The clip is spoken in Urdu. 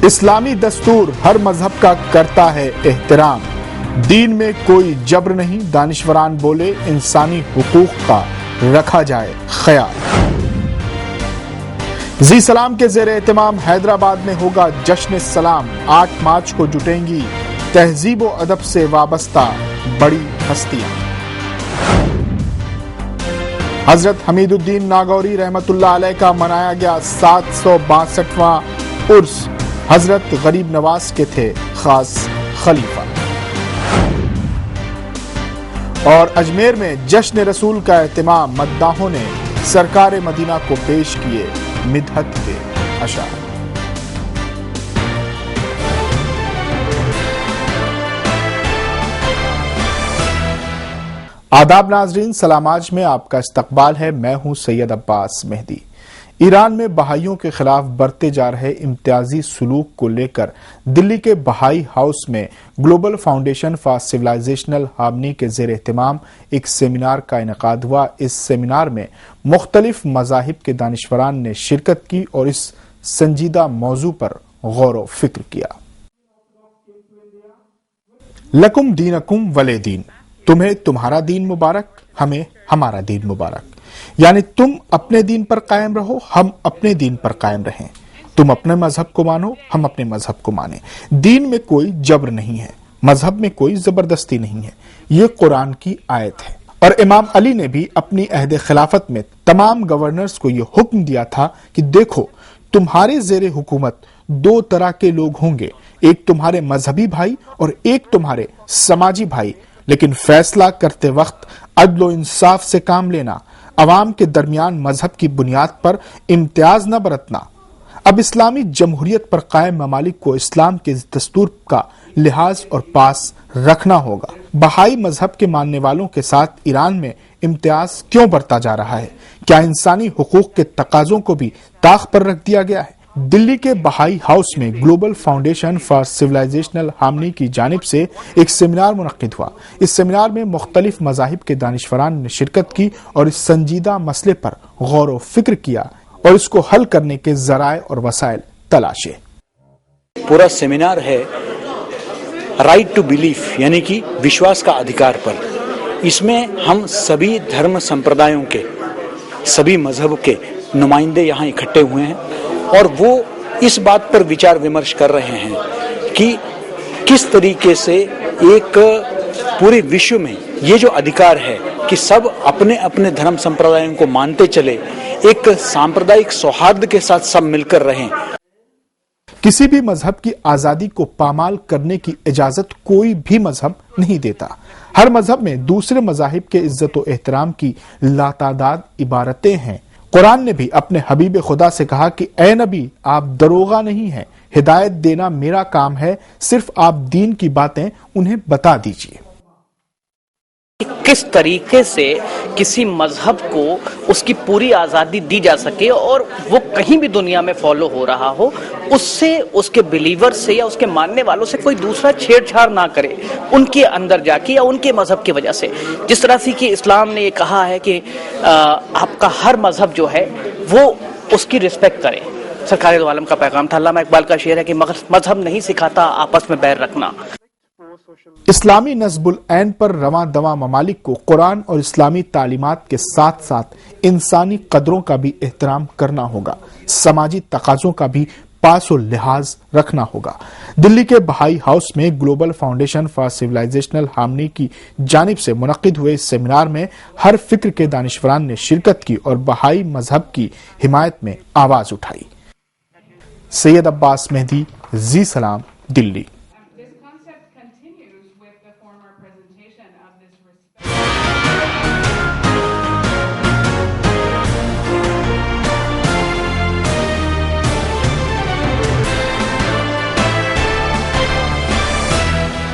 اسلامی دستور ہر مذہب کا کرتا ہے احترام، دین میں کوئی جبر نہیں، دانشوران بولے انسانی حقوق کا رکھا جائے خیال۔ زی سلام کے زیر اہتمام حیدرآباد میں ہوگا جشن سلام، 8 مارچ کو جٹیں گی تہذیب و ادب سے وابستہ بڑی ہستیاں۔ حضرت حمید الدین ناگوری رحمت اللہ علیہ کا منایا گیا 762واں عرس، حضرت غریب نواز کے تھے خاص خلیفہ۔ اور اجمیر میں جشن رسول کا اہتمام، مداحوں نے سرکار مدینہ کو پیش کیے مدحت کے اشعار۔ آداب ناظرین، سلام آج میں آپ کا استقبال ہے، میں ہوں سید عباس مہدی۔ ایران میں بہائیوں کے خلاف برتے جا رہے امتیازی سلوک کو لے کر دلی کے بہائی ہاؤس میں global foundation for civilisational harmony کے زیر اہتمام ایک سیمینار کا انعقاد ہوا۔ اس سیمینار میں مختلف مذاہب کے دانشوران نے شرکت کی اور اس سنجیدہ موضوع پر غور و فکر کیا۔ لکم دینکم ولی دین، تمہیں تمہارا دین مبارک، ہمیں ہمارا دین مبارک، یعنی تم اپنے دین پر قائم رہو، ہم اپنے دین پر قائم رہیں، تم اپنے مذہب کو مانو، ہم اپنے مذہب کو مانیں۔ دین میں کوئی جبر نہیں ہے، مذہب میں کوئی زبردستی نہیں ہے، یہ قرآن کی آیت ہے۔ اور امام علی نے بھی اپنی عہد خلافت میں تمام گورنرز کو یہ حکم دیا تھا کہ دیکھو، تمہارے زیر حکومت 2 طرح کے لوگ ہوں گے، ایک تمہارے مذہبی بھائی اور ایک تمہارے سماجی بھائی، لیکن فیصلہ کرتے وقت عدل و انصاف سے کام لینا، عوام کے درمیان مذہب کی بنیاد پر امتیاز نہ برتنا۔ اب اسلامی جمہوریت پر قائم ممالک کو اسلام کے دستور کا لحاظ اور پاس رکھنا ہوگا۔ بہائی مذہب کے ماننے والوں کے ساتھ ایران میں امتیاز کیوں برتا جا رہا ہے؟ کیا انسانی حقوق کے تقاضوں کو بھی طاق پر رکھ دیا گیا ہے؟ دلی کے بہائی ہاؤس میں global foundation for civilisational harmony کی جانب سے ایک سیمینار منعقد ہوا۔ اس سیمینار میں مختلف مذاہب کے دانشوران نے شرکت کی اور اس سنجیدہ مسئلے پر غور و فکر کیا اور اس کو حل کرنے کے ذرائع اور وسائل تلاشے۔ پورا سیمینار ہے رائٹ ٹو بیلیف، یعنی کہ وشواس کا ادھیکار پر۔ اس میں ہم سبھی دھرم سمپردایوں کے، سبھی مذہب کے نمائندے یہاں اکٹھے ہوئے ہیں اور وہ اس بات پر وچار ومرش کر رہے ہیں کہ کس طریقے سے ایک پورے وشو میں یہ جو ادھیکار ہے کہ سب اپنے اپنے دھرم سمپردایوں کو مانتے چلے، ایک سامپردائک سوہارد کے ساتھ سب مل کر رہیں۔ کسی بھی مذہب کی آزادی کو پامال کرنے کی اجازت کوئی بھی مذہب نہیں دیتا۔ ہر مذہب میں دوسرے مذاہب کے عزت و احترام کی لاتعداد عبارتیں ہیں۔ قرآن نے بھی اپنے حبیب خدا سے کہا کہ اے نبی، آپ دروغہ نہیں ہیں، ہدایت دینا میرا کام ہے، صرف آپ دین کی باتیں انہیں بتا دیجیے۔ کس طریقے سے کسی مذہب کو اس کی پوری آزادی دی جا سکے اور وہ کہیں بھی دنیا میں فالو ہو رہا ہو، اس سے اس کے بلیور سے یا اس کے ماننے والوں سے کوئی دوسرا چھیڑ چھاڑ نہ کرے ان کے اندر جا کے یا ان کے مذہب کی وجہ سے۔ جس طرح سے کہ اسلام نے یہ کہا ہے کہ آپ کا ہر مذہب جو ہے وہ اس کی رسپیکٹ کرے۔ سرکار دو عالم کا پیغام تھا۔ علامہ اقبال کا شعر ہے کہ مذہب نہیں سکھاتا آپس میں بیر رکھنا۔ اسلامی نصب العین پر رواں دواں ممالک کو قرآن اور اسلامی تعلیمات کے ساتھ ساتھ انسانی قدروں کا بھی احترام کرنا ہوگا، سماجی تقاضوں کا بھی پاس و لحاظ رکھنا ہوگا۔ دلی کے بہائی ہاؤس میں global foundation for civilisational harmony کی جانب سے منعقد ہوئے اس سیمینار میں ہر فکر کے دانشوران نے شرکت کی اور بہائی مذہب کی حمایت میں آواز اٹھائی۔ سید عباس مہدی، زی سلام، دلی۔